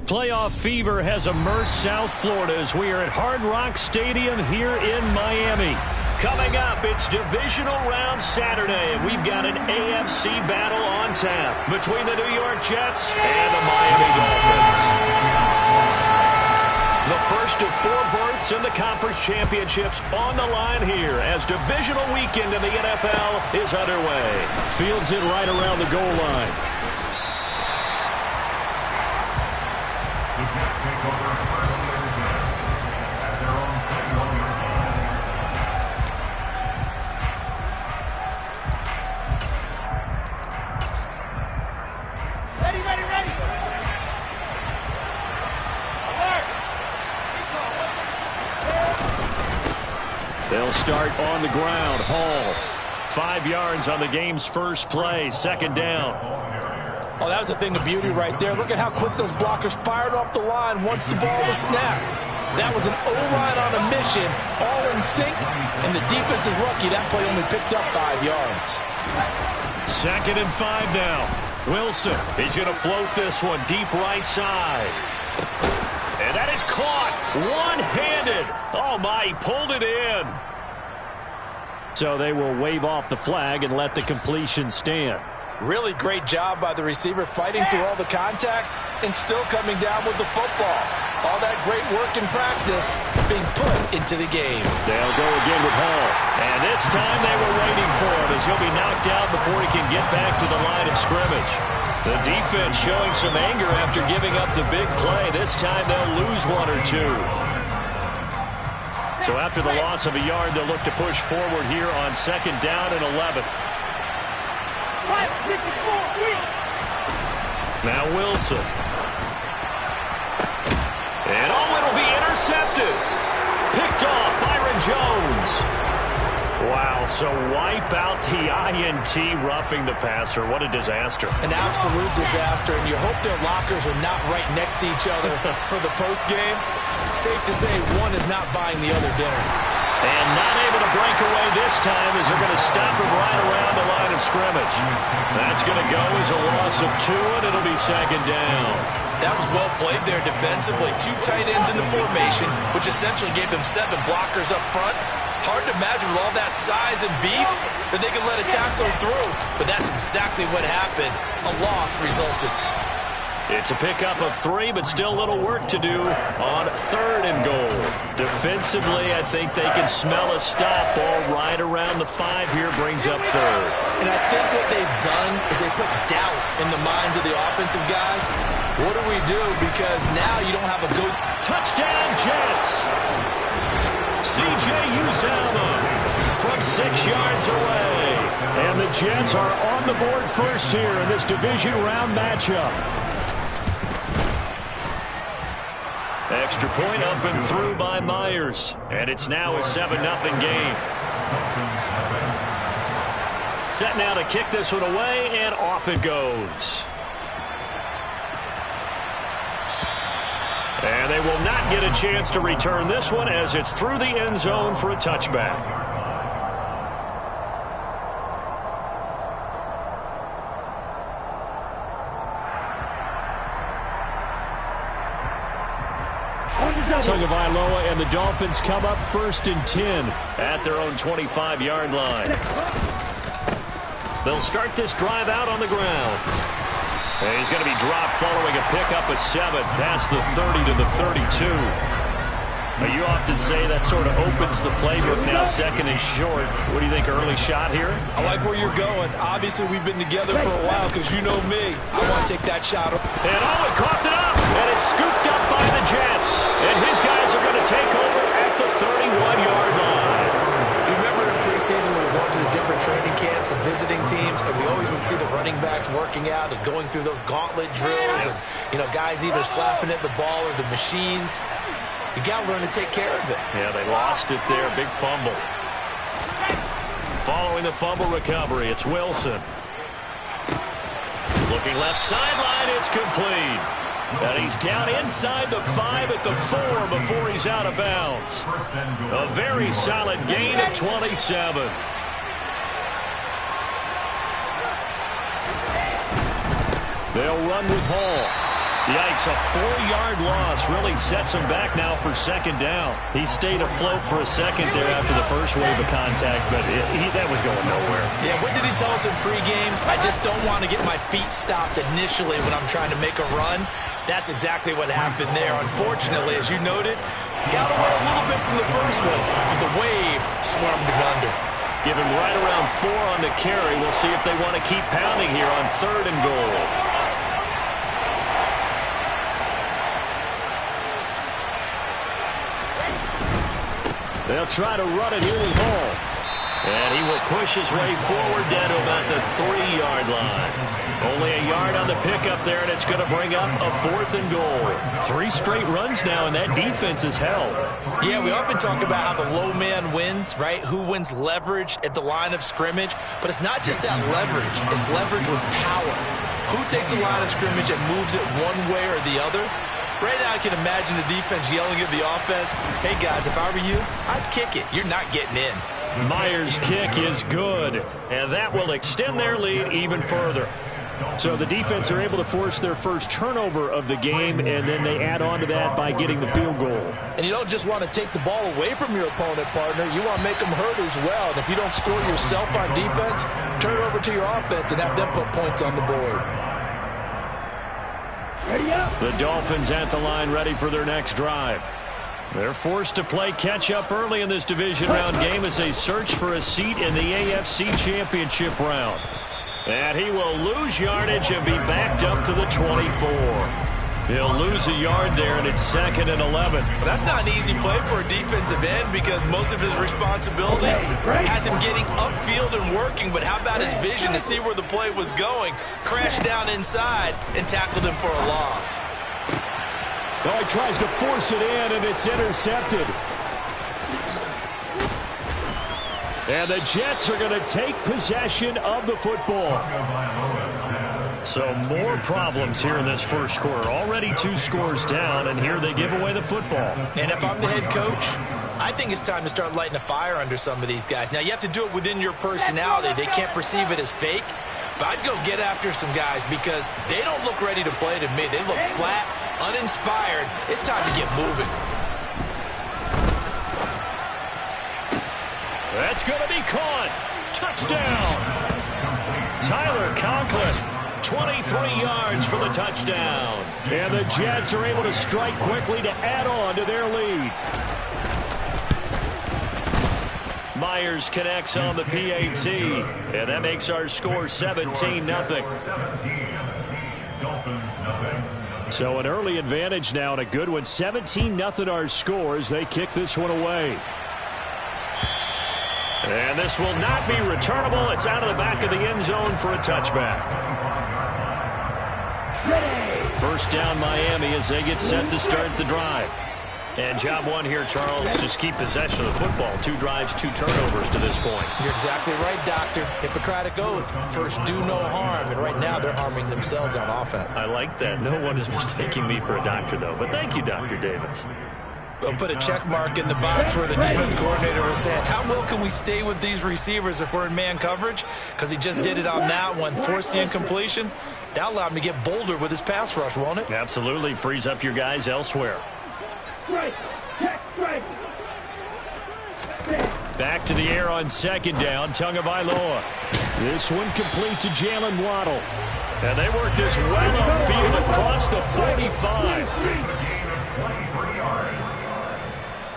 Playoff fever has immersed South Florida as we are at Hard Rock Stadium here in Miami. Coming up, it's divisional round Saturday, and we've got an AFC battle on tap between the New York Jets and the Miami Dolphins. The first of 4 berths in the conference championships on the line here as divisional weekend in the NFL is underway. Fields it right around the goal line. They'll start on the ground. Hall, 5 yards on the game's first play, second down. Oh, that was a thing of beauty right there. Look at how quick those blockers fired off the line once the ball was snapped. That was an O-line on a mission, all in sync, and the defense is lucky that play only picked up 5 yards. Second and 5 now. Wilson, he's going to float this one deep right side. And that is caught one-handed. Oh, my, he pulled it in. So they will wave off the flag and let the completion stand. Really great job by the receiver fighting through all the contact and still coming down with the football. All that great work in practice being put into the game. They'll go again with Hall. And this time they were waiting for him as he'll be knocked out before he can get back to the line of scrimmage. The defense showing some anger after giving up the big play. This time they'll lose 1 or 2. So after the loss of a yard, they'll look to push forward here on second down and 11. Now Wilson. And it'll be intercepted. Picked off Byron Jones. Wow, so wipe out the INT, roughing the passer. What a disaster. An absolute disaster, and you hope their lockers are not right next to each other for the postgame. Safe to say one is not buying the other dinner. And not able to break away this time as they're going to stop him right around the line of scrimmage. That's going to go as a loss of 2, and it'll be second down. That was well played there defensively. 2 tight ends in the formation, which essentially gave them 7 blockers up front. Hard to imagine with all that size and beef that they could let a tackler through. But that's exactly what happened. A loss resulted. It's a pickup of 3, but still a little work to do on third and goal. Defensively, I think they can smell a stop. Ball right around the 5 here brings up third. And I think what they've done is they put doubt in the minds of the offensive guys. What do we do? Because now you don't have a go-to. Touchdown, Jets! C.J. Uzomah from 6 yards away. And the Jets are on the board first here in this division round matchup. Extra point up and through by Myers. And it's now a 7-0 game. Set now to kick this one away, and off it goes. And they will not get a chance to return this one as it's through the end zone for a touchback. Tagovailoa and the Dolphins come up 1st and 10 at their own 25-yard line. They'll start this drive out on the ground. And he's going to be dropped following a pickup of 7 past the 30 to the 32. Now, you often say that sort of opens the playbook now, 2nd and short. What do you think, early shot here? I like where you're going. Obviously, we've been together for a while because you know me. I want to take that shot. And he coughed it up, and it's scooped up by the Jets. And his guys are going to take over at the 31-yard line. You remember in preseason when we went to the different training camps and visiting teams, and we always would see the running backs working out and going through those gauntlet drills and, you know, guys either slapping at the ball or the machines. You got to learn to take care of it. Yeah, they lost it there. Big fumble. Following the fumble recovery, it's Wilson. Looking left sideline, it's complete. And he's down inside the 5 at the 4 before he's out of bounds. A very solid gain at 27. They'll run with Hall. Yikes, a 4-yard loss really sets him back now for second down. He stayed afloat for a second there after the first wave of contact, but that was going nowhere. Yeah, what did he tell us in pregame? I just don't want to get my feet stopped initially when I'm trying to make a run. That's exactly what happened there. Unfortunately, as you noted, got away a little bit from the first one, but the wave swarmed him under. Give him right around 4 on the carry. We'll see if they want to keep pounding here on 3rd and goal. They'll try to run it. Here's Hall. And he will push his way forward down to about the 3-yard line. Only a yard on the pickup there, and it's going to bring up a 4th and goal. 3 straight runs now, and that defense is held. Yeah, we often talk about how the low man wins, right? Who wins leverage at the line of scrimmage. But it's not just that leverage. It's leverage with power. Who takes the line of scrimmage and moves it one way or the other? Right now, I can imagine the defense yelling at the offense, hey, guys, if I were you, I'd kick it. You're not getting in. Myers' kick is good, and that will extend their lead even further. So the defense are able to force their first turnover of the game, and then they add on to that by getting the field goal. And you don't just want to take the ball away from your opponent, partner. You want to make them hurt as well. And if you don't score yourself on defense, turn it over to your offense and have them put points on the board. Ready up. The Dolphins at the line, ready for their next drive. They're forced to play catch-up early in this division round game as they search for a seat in the AFC Championship round. And he will lose yardage and be backed up to the 24. He'll lose a yard there, and it's 2nd and 11. That's not an easy play for a defensive end because most of his responsibility has him getting upfield and working. But how about his vision to see where the play was going, crashed down inside, and tackled him for a loss? Well, he tries to force it in, and it's intercepted. And the Jets are going to take possession of the football. So more problems here in this first quarter. Already 2 scores down, and here they give away the football. And if I'm the head coach, I think it's time to start lighting a fire under some of these guys. Now, you have to do it within your personality. They can't perceive it as fake. But I'd go get after some guys because they don't look ready to play to me. They look flat, uninspired. It's time to get moving. That's going to be caught. Touchdown. Tyler Conklin, 23 yards for the touchdown. And the Jets are able to strike quickly to add on to their lead. Myers connects on the PAT, and that makes our score 17-0. So an early advantage now and a good one. 17-0 our score as they kick this one away. And this will not be returnable. It's out of the back of the end zone for a touchback. First down Miami as they get set to start the drive. And job one here, Charles, just keep possession of the football. 2 drives, 2 turnovers to this point. You're exactly right, Doctor. Hippocratic oath. First, do no harm. And right now, they're harming themselves on offense. I like that. No one is mistaking me for a doctor, though. But thank you, Dr. Davis. We'll put a check mark in the box where the defense coordinator was saying, how well can we stay with these receivers if we're in man coverage? Because he just did it on that one. Forced the incompletion. That allowed him to get bolder with his pass rush, won't it? Absolutely. Frees up your guys elsewhere. Back to the air on 2nd down. Tagovailoa. This one complete to Jalen Waddle. And they work this well upfield across the 45.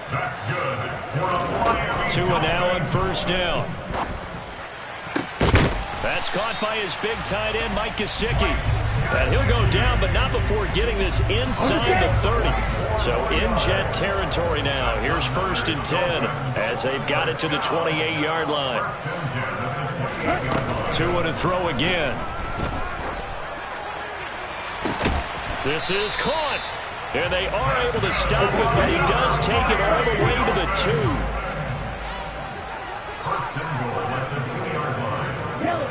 That's good. 2 and now on first down. That's caught by his big tight end, Mike Gesicki. And he'll go down, but not before getting this inside the 30. So in Jet territory now. Here's 1st and 10 as they've got it to the 28-yard line. 2 and a throw again. This is caught. And they are able to stop it, but he does take it all the way to the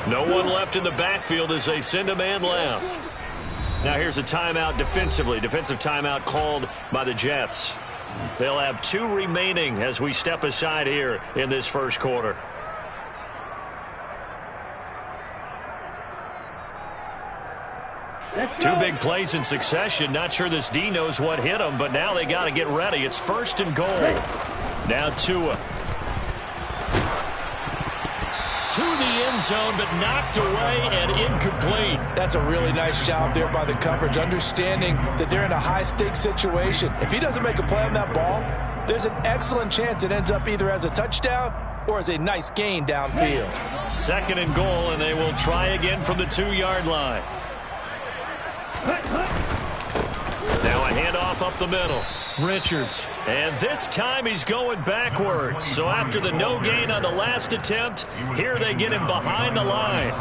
2. No one left in the backfield as they send a man left. Now here's a timeout defensively. Defensive timeout called by the Jets. They'll have 2 remaining as we step aside here in this first quarter. Two big big plays in succession. Not sure this D knows what hit him, but now they got to get ready. It's 1st and goal. Now Tua. To the end zone, but knocked away and incomplete. That's a really nice job there by the coverage, understanding that they're in a high-stakes situation. If he doesn't make a play on that ball, there's an excellent chance it ends up either as a touchdown or as a nice gain downfield. 2nd and goal, and they will try again from the 2-yard line. Now a handoff up the middle. Richards. And this time he's going backwards. So after the no gain on the last attempt, here they get him behind the line.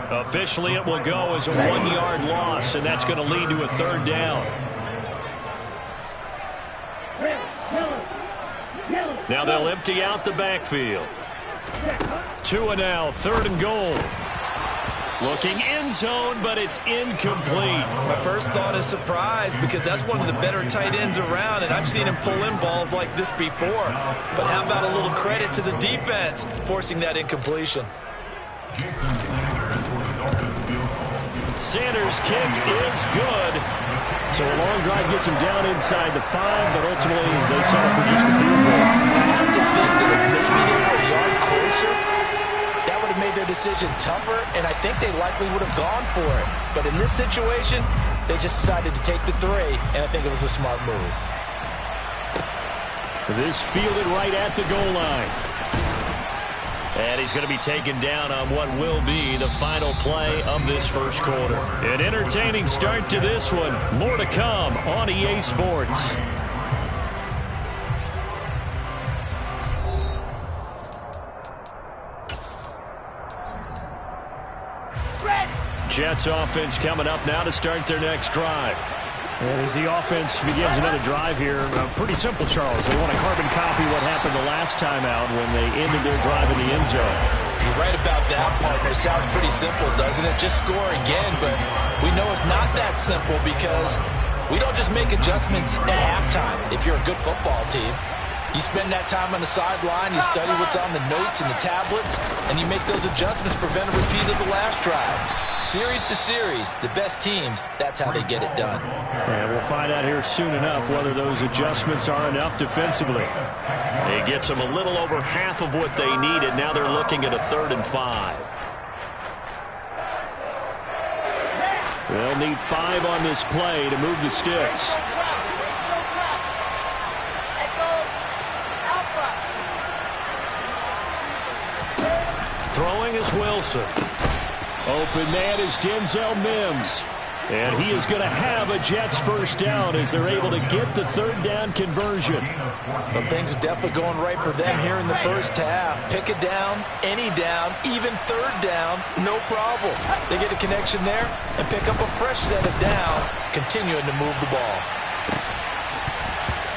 Officially, it will go as a 1-yard loss, and that's going to lead to a 3rd down. Now they'll empty out the backfield. Tua now, 3rd and goal. Looking end zone, but it's incomplete. My first thought is surprise, because that's one of the better tight ends around, and I've seen him pull in balls like this before. But how about a little credit to the defense forcing that incompletion? Sanders' kick is good. So a long drive gets him down inside the 5, but ultimately they settle for just the field goal. I have to think that if maybe they were a yard closer, that would have made their decision tougher, and I think they likely would have gone for it. But in this situation, they just decided to take the 3, and I think it was a smart move. This fielded right at the goal line. And he's going to be taken down on what will be the final play of this first quarter. An entertaining start to this one. More to come on EA Sports. Jets offense coming up now to start their next drive. And as the offense begins another drive here, pretty simple, Charles. They want to carbon copy what happened the last time out when they ended their drive in the end zone. You're right about that, partner. It sounds pretty simple, doesn't it? Just score again, but we know it's not that simple because we don't just make adjustments at halftime if you're a good football team. You spend that time on the sideline, you study what's on the notes and the tablets, and you make those adjustments to prevent a repeat of the last drive. Series to series, the best teams, that's how they get it done. And we'll find out here soon enough whether those adjustments are enough defensively. It gets them a little over half of what they needed. Now they're looking at a 3rd and 5. They'll need 5 on this play to move the sticks. Throwing is Wilson. Open man is Denzel Mims. And he is going to have a Jets first down as they're able to get the 3rd down conversion. Well, things are definitely going right for them here in the first half. Pick a down, any down, even 3rd down, no problem. They get a connection there and pick up a fresh set of downs, continuing to move the ball.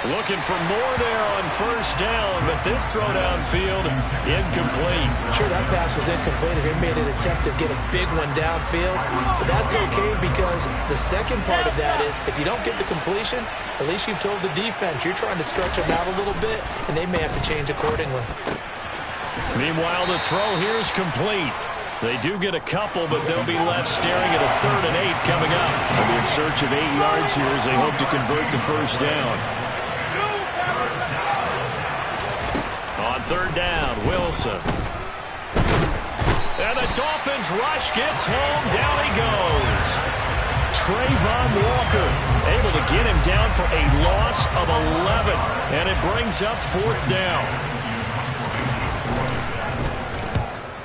Looking for more there on first down, but this throw downfield, incomplete. Sure, that pass was incomplete as they made an attempt to get a big one downfield. But that's okay because the second part of that is if you don't get the completion, at least you've told the defense you're trying to stretch them out a little bit, and they may have to change accordingly. Meanwhile, the throw here is complete. They do get a couple, but they'll be left staring at a 3rd and 8 coming up. They'll be in search of 8 yards here as they hope to convert the first down. On 3rd down, Wilson. And the Dolphins rush gets home. Down he goes. Trayvon Walker Able to get him down for a loss of 11. And it brings up 4th down.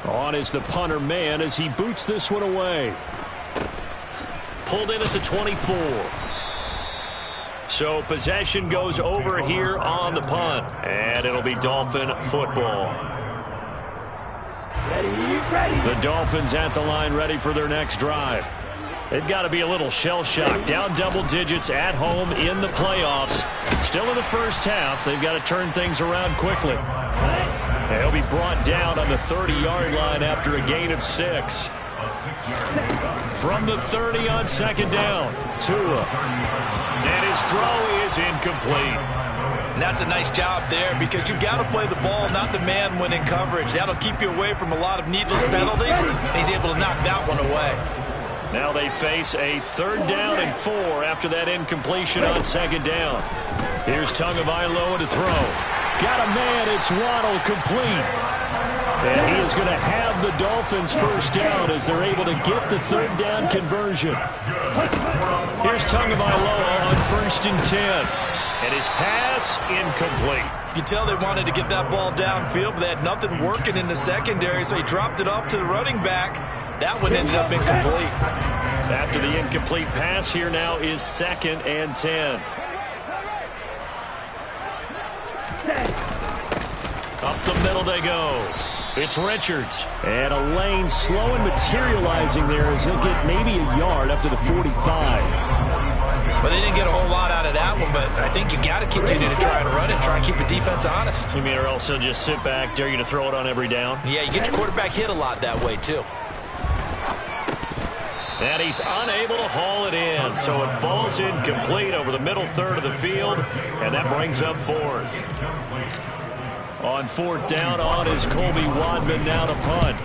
On is the punter man as he boots this one away. Pulled in at the 24. So possession goes over here on the punt. And it'll be Dolphin football. The Dolphins at the line ready for their next drive. They've got to be a little shell-shocked. Down double digits at home in the playoffs. Still in the first half. They've got to turn things around quickly. They'll be brought down on the 30-yard line after a gain of 6. From the 30 on 2nd down, Tua. And his throw is incomplete. And that's a nice job there because you've got to play the ball, not the man when in coverage. That'll keep you away from a lot of needless penalties, and he's able to knock that one away. Now they face a 3rd down and 4 after that incompletion on 2nd down. Here's Tagovailoa to throw. Got a man. It's Waddle, complete. And he is going to have the Dolphins 1st down as they're able to get the 3rd down conversion. Here's Tagovailoa on 1st and 10. And his pass incomplete. You can tell they wanted to get that ball downfield, but they had nothing working in the secondary, so he dropped it off to the running back. That one ended up incomplete. After the incomplete pass, here now is 2nd and 10. Up the middle they go. It's Richards. And a lane slow and materializing there as he'll get maybe a yard up to the 45. Well, they didn't get a whole lot out of that one, but I think you got to continue to try and run it, try and keep the defense honest. You mean or else he'll just sit back, dare you to throw it on every down? Yeah, you get your quarterback hit a lot that way, too. And he's unable to haul it in, so it falls incomplete over the middle 3rd of the field, and that brings up 4th. On 4th down, on is Colby Wadman now to punt.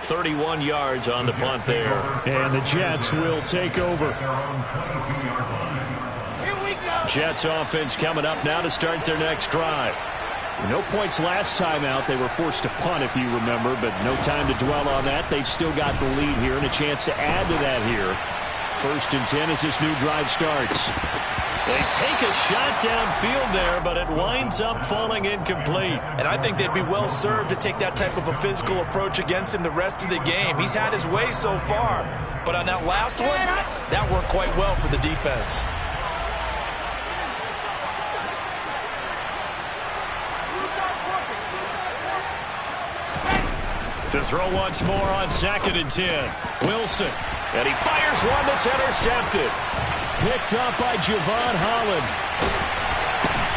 .31 yards on the punt there. And the Jets will take over. Jets offense coming up now to start their next drive. No points last time out. They were forced to punt, if you remember, but no time to dwell on that. They've still got the lead here and a chance to add to that here. 1st and 10 as this new drive starts. They take a shot downfield there, but it winds up falling incomplete. And I think they'd be well served to take that type of a physical approach against him the rest of the game. He's had his way so far, but on that last one, that worked quite well for the defense. To throw once more on 2nd and 10. Wilson. And he fires one that's intercepted. Picked up by Javon Holland.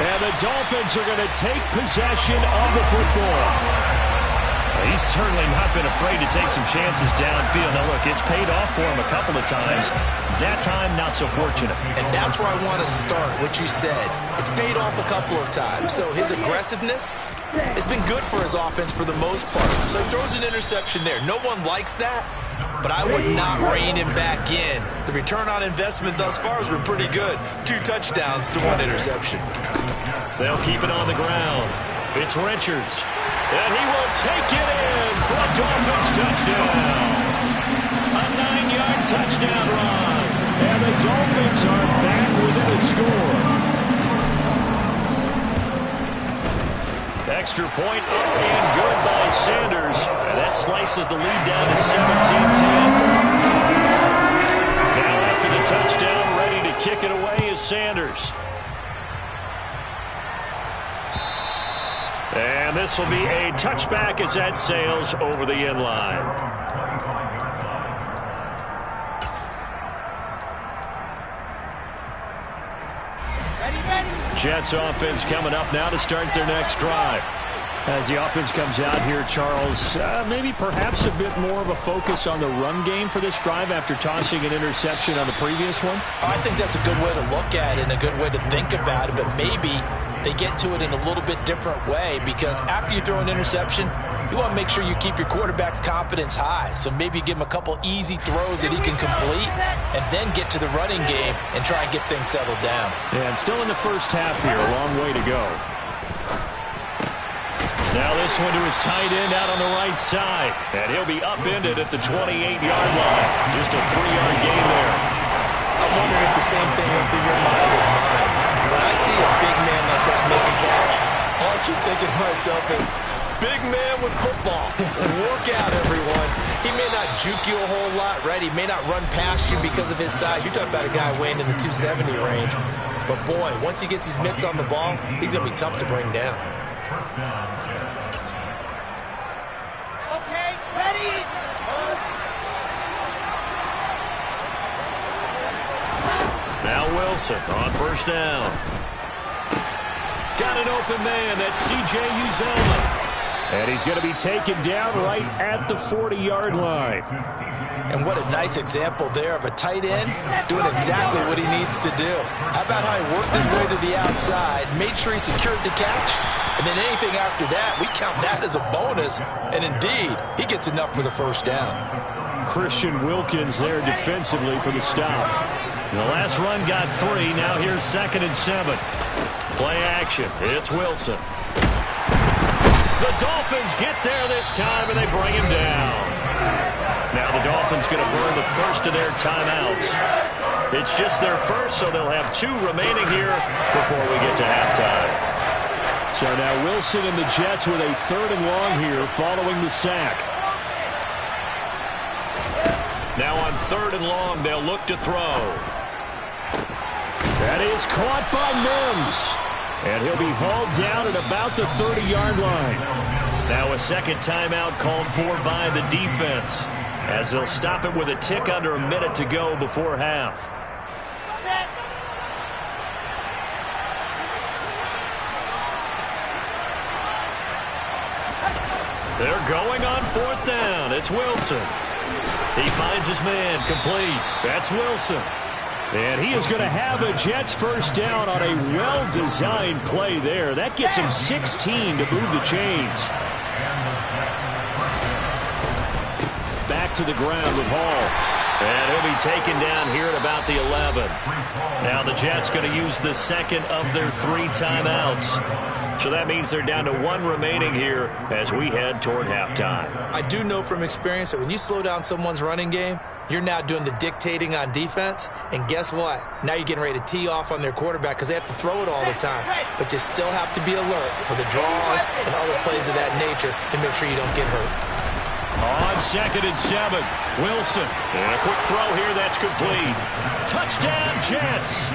And the Dolphins are going to take possession of the football. He's certainly not been afraid to take some chances downfield. Now, look, it's paid off for him a couple of times. That time, not so fortunate. And that's where I want to start, what you said. It's paid off a couple of times. So his aggressiveness has been good for his offense for the most part. So he throws an interception there. No one likes that, but I would not rein him back in. The return on investment thus far has been pretty good. 2 touchdowns to 1 interception. They'll keep it on the ground. It's Richards. And he will take it in for a Dolphins touchdown. A 9-yard touchdown run. And the Dolphins are back within a score. Extra point up and good by Sanders. And that slices the lead down to 17-10. Now after the touchdown, ready to kick it away is Sanders. And this will be a touchback as that sails over the end line. Jets offense coming up now to start their next drive. As the offense comes out here, Charles, maybe perhaps a bit more of a focus on the run game for this drive after tossing an interception on the previous one? I think that's a good way to look at it and a good way to think about it, but maybe they get to it in a little bit different way, because after you throw an interception, you want to make sure you keep your quarterback's confidence high. So maybe give him a couple easy throws that he can complete and then get to the running game and try and get things settled down. And still in the first half here, a long way to go. Now this one to his tight end out on the right side. And he'll be upended at the 28-yard line. Just a 3-yard gain there. I'm wondering if the same thing went through your mind as mine. When I see a big man like that make a catch, all I keep thinking to myself is, big man with football. Work out, everyone. He may not juke you a whole lot, right? He may not run past you because of his size. You're talking about a guy weighing in the 270 range. But, boy, once he gets his mitts on the ball, he's going to be tough to bring down. Okay, ready? Now Wilson on first down. Got an open man. That's C.J. Uzomah. And he's going to be taken down right at the 40-yard line. And what a nice example there of a tight end doing exactly what he needs to do. How about how he worked his way to the outside, made sure he secured the catch, and then anything after that, we count that as a bonus. And indeed, he gets enough for the first down. Christian Wilkins there defensively for the stop. The last run got 3. Now here's 2nd and 7. Play action. It's Wilson. The Dolphins get there this time, and they bring him down. Now the Dolphins going to burn the first of their timeouts. It's just their first, so they'll have 2 remaining here before we get to halftime. So now Wilson and the Jets with a 3rd and long here following the sack. Now on 3rd and long, they'll look to throw. That is caught by Mims. And he'll be hauled down at about the 30-yard line. Now a second timeout called for by the defense, as they'll stop it with a tick under a minute to go before half. They're going on 4th down. It's Wilson. He finds his man, complete. That's Wilson. And he is going to have a Jets first down on a well-designed play there. That gets him 16 to move the chains. Back to the ground with Hall. And he'll be taken down here at about the 11. Now the Jets going to use the second of their 3 timeouts. So that means they're down to 1 remaining here as we head toward halftime. I do know from experience that when you slow down someone's running game, you're now doing the dictating on defense. And guess what? Now you're getting ready to tee off on their quarterback because they have to throw it all the time. But you still have to be alert for the draws and other plays of that nature to make sure you don't get hurt. On 2nd and 7, Wilson. And a quick throw here that's complete. Touchdown, Jets.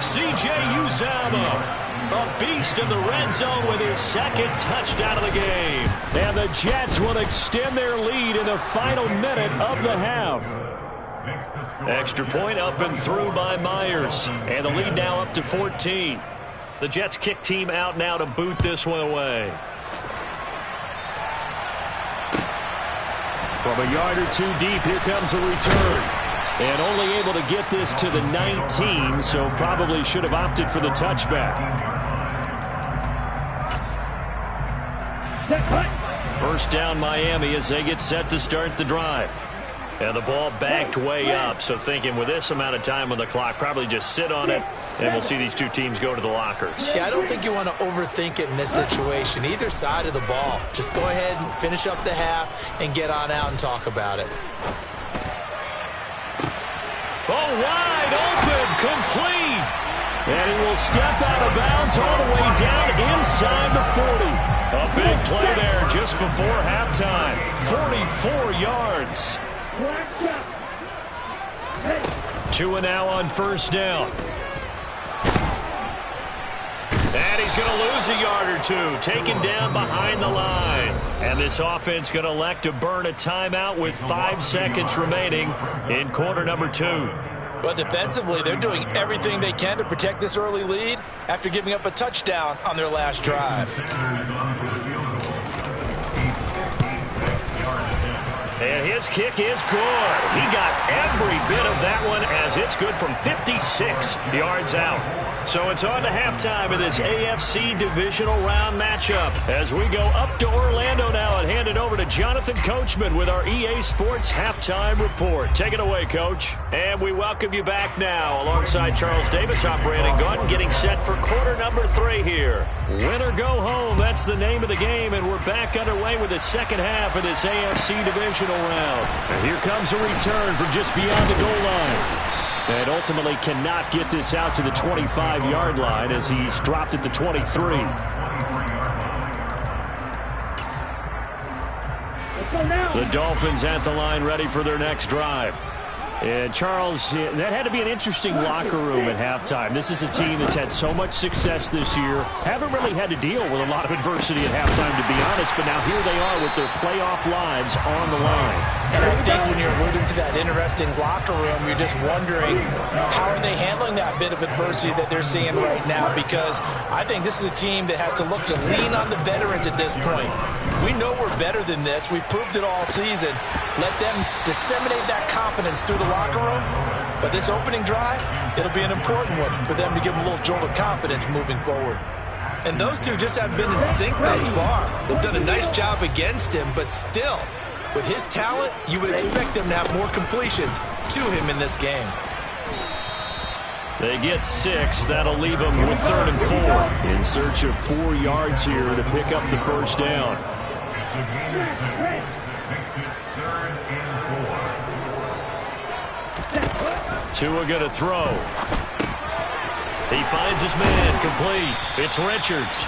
C.J. Uzomah. A beast in the red zone with his 2nd touchdown of the game. And the Jets will extend their lead in the final minute of the half. Extra point up and through by Myers. And the lead now up to 14. The Jets kick team out now to boot this one away. From a yard or 2 deep, here comes a return. And only able to get this to the 19, so probably should have opted for the touchback. First down Miami as they get set to start the drive. And the ball backed way up, so thinking with this amount of time on the clock, probably just sit on it, and we'll see these 2 teams go to the lockers. Yeah, I don't think you want to overthink it in this situation. Either side of the ball. Just go ahead and finish up the half and get on out and talk about it. Oh, wide open, complete. And he will step out of bounds all the way down inside the 40. A big play there just before halftime. 44 yards. 2 and now on first down. And he's going to lose a yard or 2, taken down behind the line. And this offense going to elect to burn a timeout with 5 seconds remaining in quarter number 2. But defensively, they're doing everything they can to protect this early lead after giving up a touchdown on their last drive. And his kick is good. He got every bit of that one as it's good from 56 yards out. So it's on to halftime of this AFC divisional round matchup as we go up to Orlando now and hand it over to Jonathan Coachman with our EA Sports Halftime Report. Take it away, Coach. And we welcome you back now alongside Charles Davis. I'm Brandon Gunn getting set for quarter number 3 here. Win or go home, that's the name of the game, and we're back underway with the second half of this AFC divisional round. And here comes a return from just beyond the goal line. And ultimately cannot get this out to the 25-yard line as he's dropped at the 23. The Dolphins at the line ready for their next drive. And Charles, that had to be an interesting locker room at halftime. This is a team that's had so much success this year. Haven't really had to deal with a lot of adversity at halftime, to be honest. But now here they are with their playoff lives on the line. And I think when you're alluding to that interesting locker room, you're just wondering how are they handling that bit of adversity that they're seeing right now, because I think this is a team that has to look to lean on the veterans at this point. We know we're better than this. We've proved it all season. Let them disseminate that confidence through the locker room. But this opening drive, it'll be an important one for them to give them a little jolt of confidence moving forward. And those two just haven't been in sync thus far. They've done a nice job against him, but still, with his talent, you would expect them to have more completions to him in this game. They get 6. That'll leave them with 3rd and 4. In search of 4 yards here to pick up the first down. Tua going to throw. He finds his man, complete. It's Richards.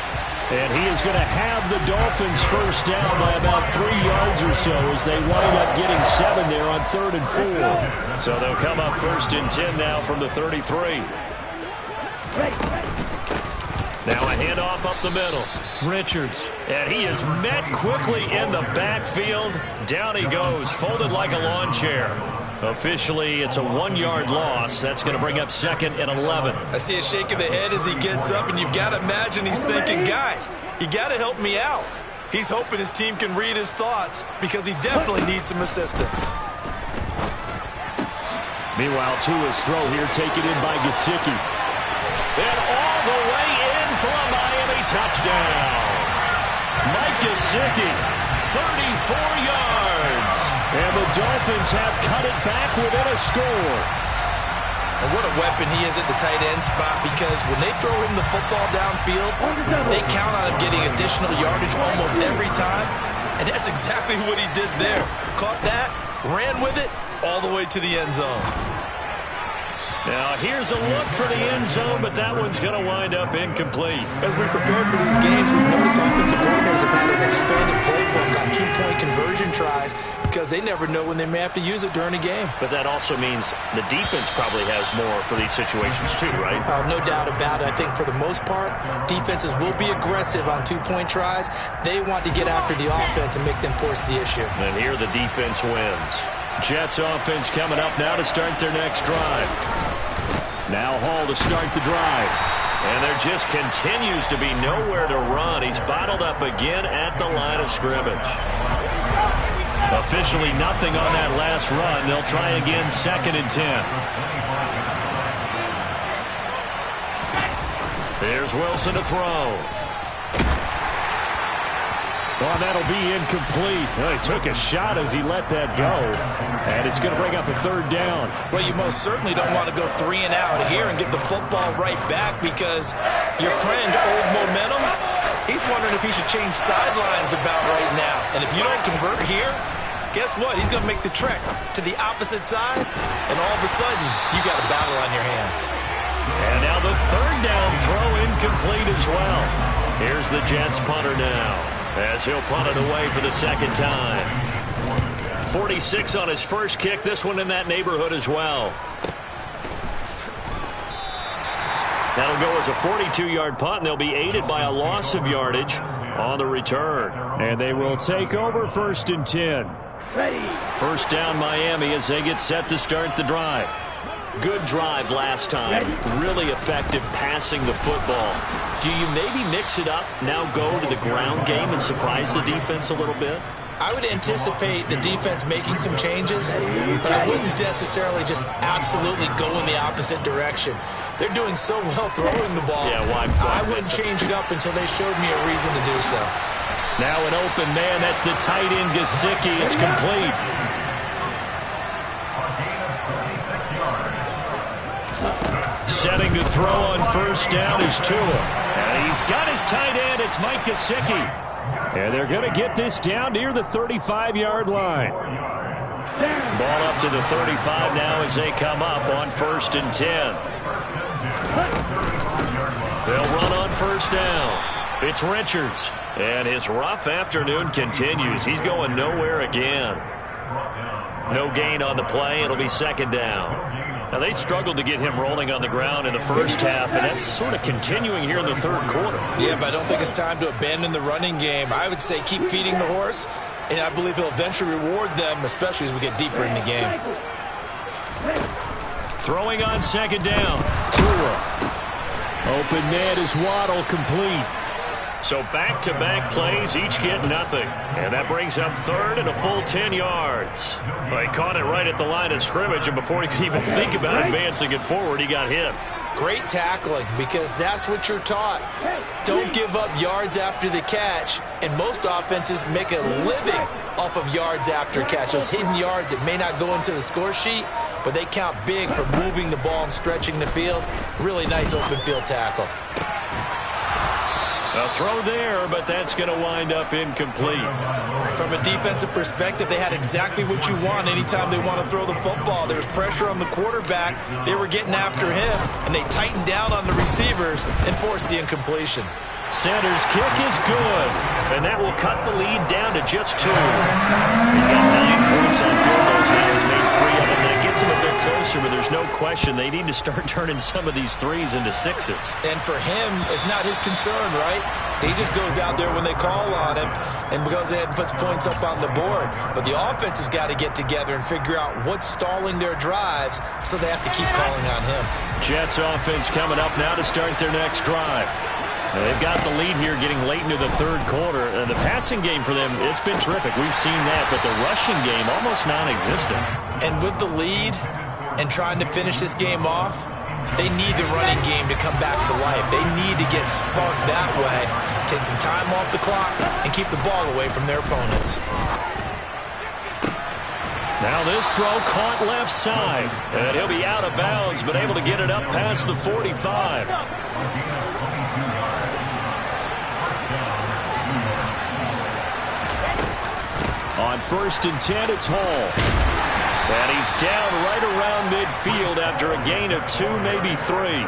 And he is going to have the Dolphins first down by about 3 yards or so as they wind up getting 7 there on 3rd and 4. So they'll come up 1st and 10 now from the 33. Now a handoff up the middle. Richards. And he is met quickly in the backfield. Down he goes, folded like a lawn chair. Officially, it's a 1-yard loss. That's going to bring up 2nd and 11. I see a shake of the head as he gets up, and you've got to imagine he's thinking, guys, you got to help me out. He's hoping his team can read his thoughts because he definitely needs some assistance. Meanwhile, Tua's throw here taken in by Gesicki. And all the way in for a Miami touchdown. Mike Gesicki, 34 yards. And the Dolphins have cut it back within a score. And what a weapon he is at the tight end spot, because when they throw him the football downfield, they count on him getting additional yardage almost every time. And that's exactly what he did there. Caught that, ran with it, all the way to the end zone. Now here's a look for the end zone, but that one's going to wind up incomplete. As we prepared for these games, we've noticed offensive coordinators have had an expanded playbook on 2-point conversion tries because they never know when they may have to use it during a game. But that also means the defense probably has more for these situations too, right? No doubt about it. I think for the most part, defenses will be aggressive on 2-point tries. They want to get after the offense and make them force the issue. And here the defense wins. Jets offense coming up now to start their next drive. Now Hall to start the drive. And there just continues to be nowhere to run. He's bottled up again at the line of scrimmage. Officially nothing on that last run. They'll try again, 2nd and 10. Here's Wilson to throw. Well, that'll be incomplete. Well, he took a shot as he let that go. And it's going to bring up a 3rd down. Well, you most certainly don't want to go 3 and out here and get the football right back, because your friend, Old Momentum, he's wondering if he should change sidelines about right now. And if you don't convert here, guess what? He's going to make the trek to the opposite side, and all of a sudden, you got a battle on your hands. And now the 3rd down throw incomplete as well. Here's the Jets punter now, as he'll punt it away for the 2nd time. 46 on his first kick. This one in that neighborhood as well. That'll go as a 42-yard punt, and they'll be aided by a loss of yardage on the return. And they will take over 1st and 10. First down Miami as they get set to start the drive. Good drive last time. Really effective passing the football. Do you maybe mix it up, now go to the ground game and surprise the defense a little bit? I would anticipate the defense making some changes, but I wouldn't necessarily just absolutely go in the opposite direction. They're doing so well throwing the ball. Yeah, why I wouldn't change it up until they showed me a reason to do so. Now an open man. That's the tight end, Gesicki. It's complete. Setting to throw on first down is Tua. And he's got his tight end. It's Mike Gesicki. And they're going to get this down near the 35-yard line. Ball up to the 35 now as they come up on 1st and 10. They'll run on first down. It's Richards. And his rough afternoon continues. He's going nowhere again. No gain on the play. It'll be 2nd down. Now, they struggled to get him rolling on the ground in the first half, and that's sort of continuing here in the 3rd quarter. Yeah, but I don't think it's time to abandon the running game. I would say keep feeding the horse and I believe he'll eventually reward them, especially as we get deeper in the game. Throwing on second down. Tua. Open man is Waddle, complete. So back-to-back plays, each get nothing. And that brings up third and a full 10 yards. Well, he caught it right at the line of scrimmage, and before he could even think about advancing it forward, he got hit. Great tackling, because that's what you're taught. Don't give up yards after the catch, and most offenses make a living off of yards after catch. Those hidden yards that may not go into the score sheet, but they count big for moving the ball and stretching the field. Really nice open field tackle. A throw there, but that's going to wind up incomplete. From a defensive perspective, they had exactly what you want anytime they want to throw the football. There was pressure on the quarterback. They were getting after him, and they tightened down on the receivers and forced the incompletion. Center's kick is good, and that will cut the lead down to just 2. He's got 9 points on field goals now. He's made 3 of them. That gets him a bit closer, but there's no question they need to start turning some of these 3s into 6s. And for him, it's not his concern, right? He just goes out there when they call on him and goes ahead and puts points up on the board. But the offense has got to get together and figure out what's stalling their drives, so they have to keep calling on him. Jets offense coming up now to start their next drive. Now, they've got the lead here getting late into the third quarter. The passing game for them, it's been terrific. We've seen that, but the rushing game almost non-existent. And with the lead and trying to finish this game off, they need the running game to come back to life. They need to get sparked that way, take some time off the clock, and keep the ball away from their opponents. Now this throw caught left side, and he'll be out of bounds, but able to get it up past the 45. On 1st and 10, it's Hall. And he's down right around midfield after a gain of 2, maybe 3.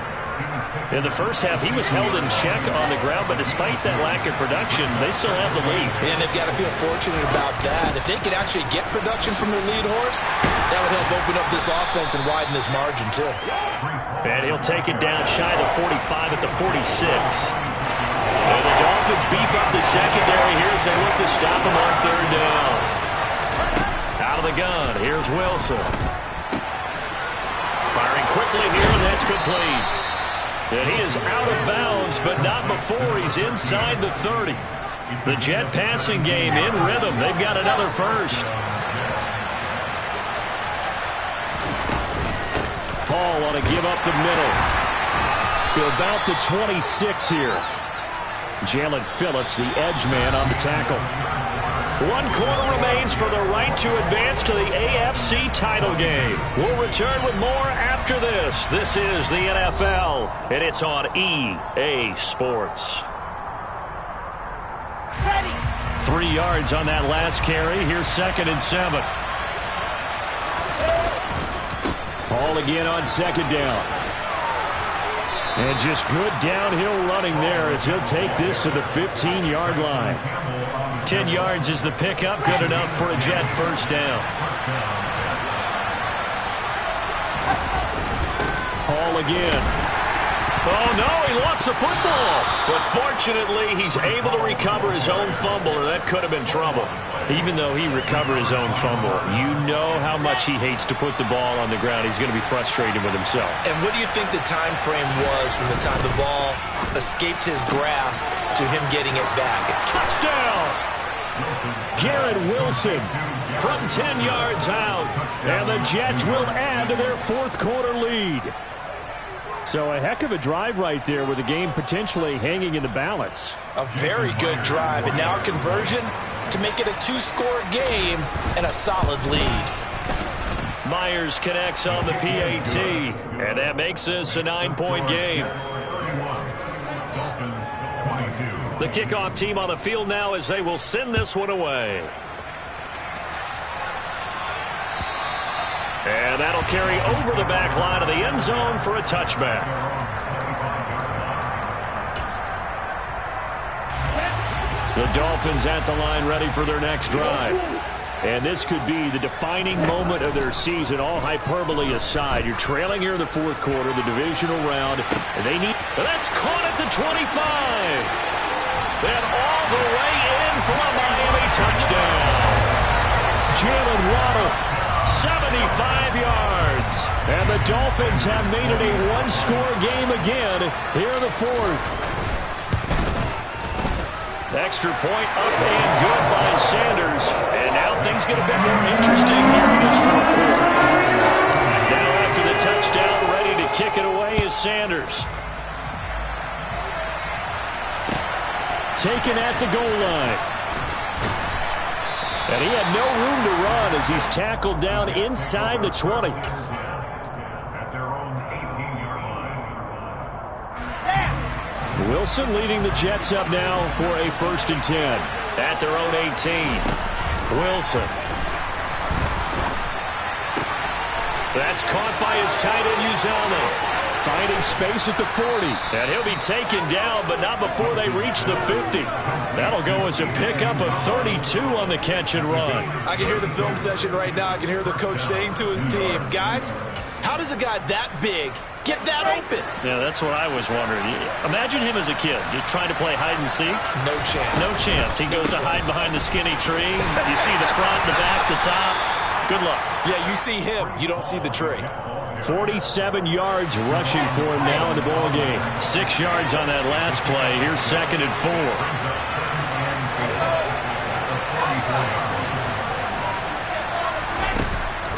In the first half, he was held in check on the ground, but despite that lack of production, they still have the lead. And they've got to feel fortunate about that. If they could actually get production from their lead horse, that would help open up this offense and widen this margin, too. And he'll take it down shy of the 45 at the 46. And the Dolphins beef up the secondary here as they look to stop him on 3rd down. Out of the gun, here's Wilson. Firing quickly here, and that's complete. And he is out of bounds, but not before he's inside the 30. The Jet passing game in rhythm. They've got another first. Paul want to give up the middle to about the 26 here. Jalen Phillips, the edge man, on the tackle. 1 quarter remains for the right to advance to the AFC title game. We'll return with more after this. This is the NFL, and it's on EA Sports. 3 yards on that last carry. Here's 2nd and 7. Ball again on 2nd down. And just good downhill running there as he'll take this to the 15-yard line. 10 yards is the pickup, good enough for a Jet first down. Hall again. Oh, no, he lost the football. But fortunately, he's able to recover his own fumble, or that could have been trouble. Even though he recovered his own fumble, you know how much he hates to put the ball on the ground. He's going to be frustrated with himself. And what do you think the time frame was from the time the ball escaped his grasp to him getting it back? Touchdown! Garrett Wilson from 10 yards out. And the Jets will add to their 4th quarter lead. So a heck of a drive right there with the game potentially hanging in the balance. A very good drive, and now a conversion to make it a 2-score game and a solid lead. Myers connects on the PAT, and that makes this a 9-point game. The kickoff team on the field now as they will send this one away. And that'll carry over the back line of the end zone for a touchback. The Dolphins at the line ready for their next drive. And this could be the defining moment of their season, all hyperbole aside. You're trailing here in the 4th quarter, the divisional round, and they need... That's caught at the 25. And all the way in for a Miami touchdown. Jalen Waddle, 75 yards. And the Dolphins have made it a one-score game again here in the fourth. Extra point up and good by Sanders. And now things get a bit more interesting here in this fourth quarter. Now after the touchdown, ready to kick it away is Sanders. Taken at the goal line. And he had no room to run as he's tackled down inside the 20. At their own 18-yard line. Wilson leading the Jets up now for a 1st and 10. At their own 18. Wilson. That's caught by his tight end, Uzomah. Finding space at the 40. And he'll be taken down, but not before they reach the 50. That'll go as a pickup of 32 on the catch and run. I can hear the film session right now. I can hear the coach saying to his team, guys, how does a guy that big get that open? Yeah, that's what I was wondering. Imagine him as a kid, just trying to play hide and seek. No chance. No chance. He goes to hide behind the skinny tree. You see the front, the back, the top. Good luck. Yeah, you see him. You don't see the tree. 47 yards rushing for him now in the ball game. 6 yards on that last play. Here's 2nd and 4.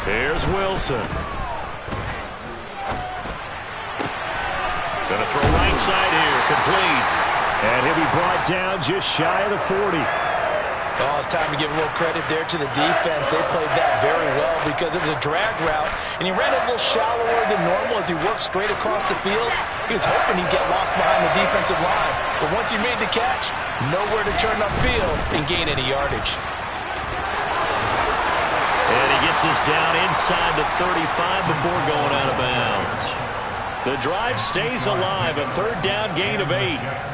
Here's Wilson. Gonna throw right side here. Complete. And he'll be brought down just shy of the 40. Oh, it's time to give a little credit there to the defense. They played that very well because it was a drag route, and he ran a little shallower than normal as he worked straight across the field. He was hoping he'd get lost behind the defensive line, but once he made the catch, nowhere to turn upfield and gain any yardage. And he gets us down inside the 35 before going out of bounds. The drive stays alive, a 3rd down gain of 8.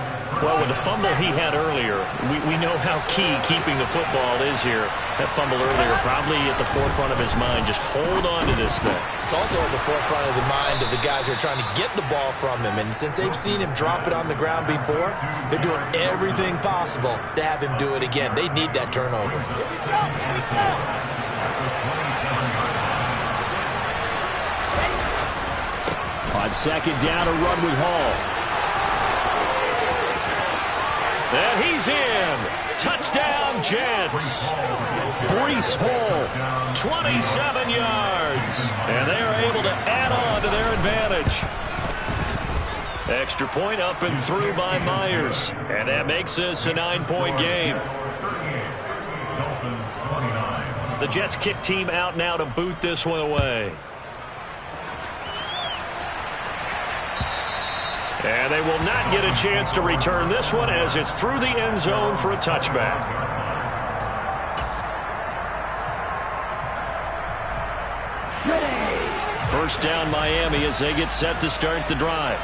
Well, with the fumble he had earlier, we know how key keeping the football is here. That fumble earlier probably at the forefront of his mind. Just hold on to this thing. It's also at the forefront of the mind of the guys who are trying to get the ball from him. And since they've seen him drop it on the ground before, they're doing everything possible to have him do it again. They need that turnover. On 2nd down, a run with Hall. And he's in. Touchdown, Jets. Breece Hall, 27 yards. And they are able to add on to their advantage. Extra point up and through by Myers. And that makes this a 9-point game. The Jets kick team out now to boot this one away. And they will not get a chance to return this one as it's through the end zone for a touchback. First down Miami as they get set to start the drive.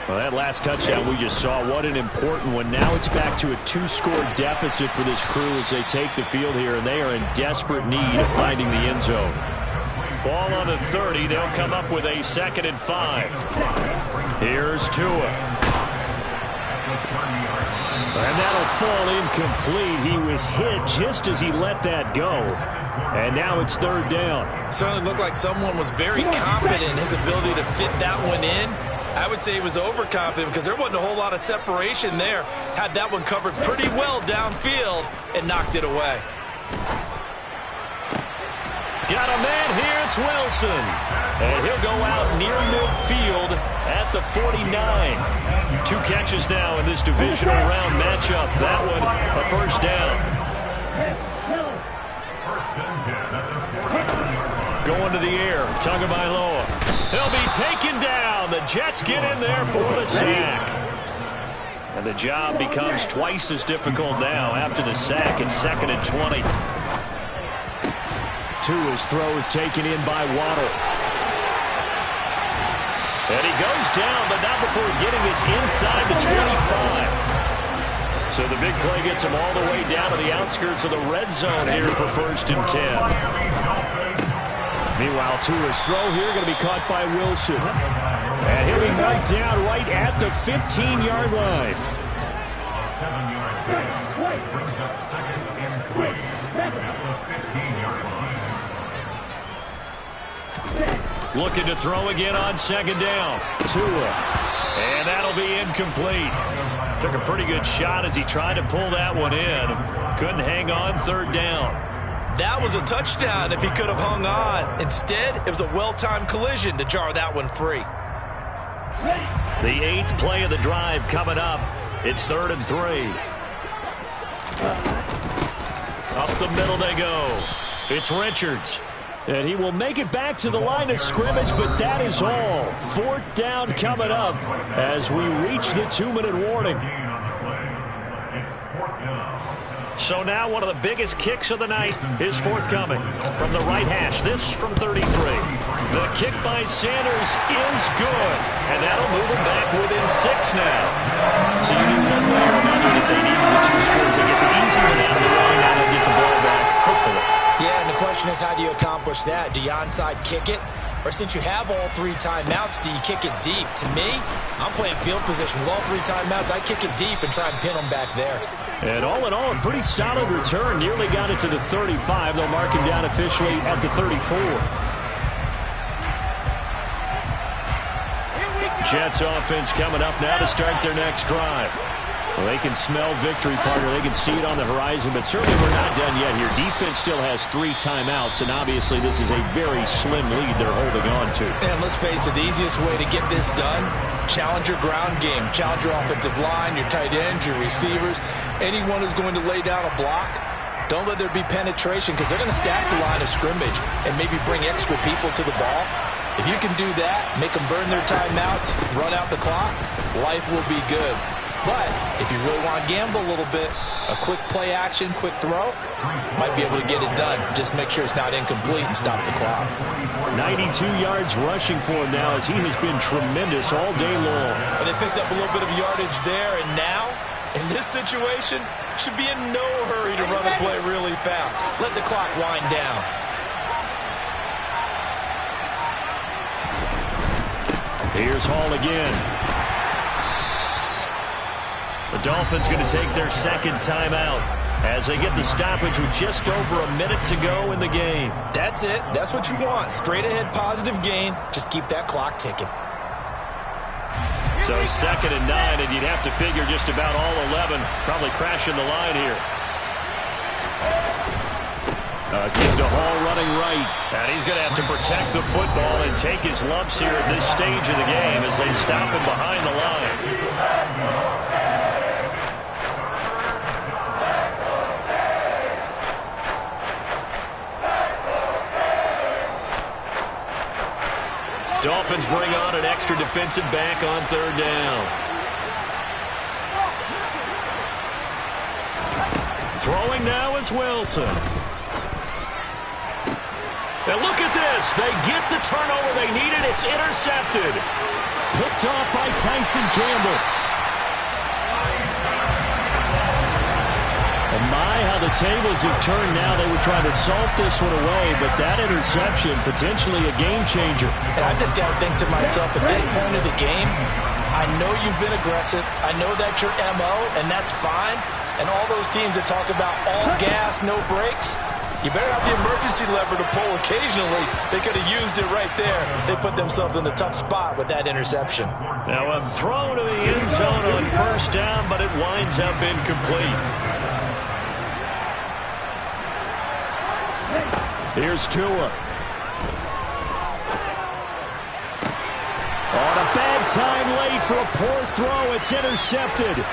Well, that last touchdown we just saw, what an important one. Now it's back to a 2-score deficit for this crew as they take the field here, and they are in desperate need of finding the end zone. Ball on the 30. They'll come up with a 2nd and 5. Here's Tua. And that'll fall incomplete. He was hit just as he let that go. And now it's 3rd down. Certainly looked like someone was very confident in his ability to fit that one in. I would say he was overconfident because there wasn't a whole lot of separation there. Had that one covered pretty well downfield and knocked it away. Got a man here, it's Wilson. And he'll go out near midfield at the 49. 2 catches now in this divisional round matchup. That one, a 1st down. Going to the air, Tagovailoa. He'll be taken down. The Jets get in there for the sack. And the job becomes twice as difficult now after the sack. It's 2nd and 20. Tua's throw is taken in by Waddle. And he goes down, but not before getting this inside the 25. So the big play gets him all the way down to the outskirts of the red zone here for 1st and 10. Meanwhile, Tua's throw here going to be caught by Wilson. And he'll be knocked down right at the 15-yard line. A 7-yard gain brings up 2nd and 3 at the 15-yard line. Looking to throw again on second down. Tua. And that'll be incomplete. Took a pretty good shot as he tried to pull that one in. Couldn't hang on third down. That was a touchdown if he could have hung on. Instead, it was a well-timed collision to jar that one free. The 8th play of the drive coming up. It's 3rd and 3. Up the middle they go. It's Richards. And he will make it back to the line of scrimmage, but that is all. 4th down coming up as we reach the 2-minute warning. So now one of the biggest kicks of the night is forthcoming from the right hash. This from 33. The kick by Sanders is good, and that'll move him back within 6 now. So you knew one way or another that they needed the 2 scores. They get the easy one out of the way, now they'll get the ball back, hopefully. Yeah, and the question is, how do you accomplish that? Do you onside kick it? Or since you have all 3 timeouts, do you kick it deep? To me, I'm playing field position with all 3 timeouts. I kick it deep and try and pin them back there. And all in all, a pretty solid return. Nearly got it to the 35. They'll mark him down officially at the 34. Jets offense coming up now to start their next drive. Well, they can smell victory, partner. They can see it on the horizon, but certainly we're not done yet here. Defense still has 3 timeouts, and obviously this is a very slim lead they're holding on to. And let's face it, the easiest way to get this done, challenge your ground game. Challenge your offensive line, your tight ends, your receivers. Anyone who's going to lay down a block, don't let there be penetration because they're going to stack the line of scrimmage and maybe bring extra people to the ball. If you can do that, make them burn their timeouts, run out the clock, life will be good. But if you really want to gamble a little bit, a quick play action, quick throw, might be able to get it done. Just make sure it's not incomplete and stop the clock. 92 yards rushing for him now as he has been tremendous all day long. And they picked up a little bit of yardage there, and now, in this situation, should be in no hurry to run the play really fast. Let the clock wind down. Here's Hall again. The Dolphins going to take their 2nd timeout as they get the stoppage with just over a minute to go in the game. That's it. That's what you want. Straight ahead positive gain. Just keep that clock ticking. So 2nd and 9, and you'd have to figure just about all 11 probably crashing the line here. Give to Hall running right. And he's going to have to protect the football and take his lumps here at this stage of the game as they stop him behind the line. Dolphins bring on an extra defensive back on 3rd down. Throwing now is Wilson. And look at this. They get the turnover they needed. It's intercepted. Picked off by Tyson Campbell. And my, how the tables have turned now. They were trying to salt this one away, but that interception, potentially a game changer. And I just got to think to myself, at this point of the game, I know you've been aggressive. I know that's your MO, and that's fine. And all those teams that talk about all gas, no brakes, you better have the emergency lever to pull occasionally. They could have used it right there. They put themselves in a tough spot with that interception. Now a throw to the end zone on 1st down, but it winds up incomplete. Here's Tua. On a bad time late for a poor throw. It's intercepted.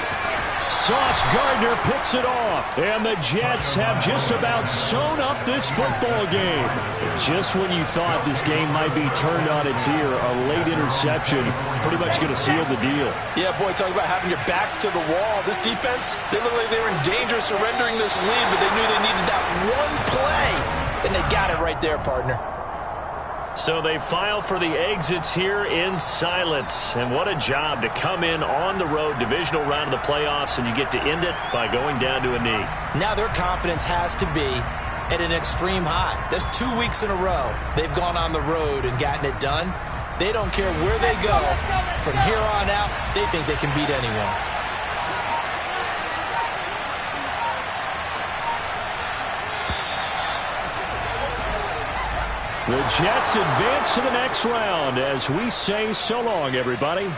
Sauce Gardner picks it off. And the Jets have just about sewn up this football game. Just when you thought this game might be turned on its ear, a late interception pretty much going to seal the deal. Yeah, boy, talk about having your backs to the wall. This defense, they looked like they were in danger of surrendering this lead, but they knew they needed that one play. And they got it right there, partner. So they file for the exits here in silence. And what a job to come in on the road, divisional round of the playoffs, and you get to end it by going down to a knee. Now their confidence has to be at an extreme high. That's 2 weeks in a row they've gone on the road and gotten it done. They don't care where they go. From here on out, they think they can beat anyone. The Jets advance to the next round as we say so long, everybody.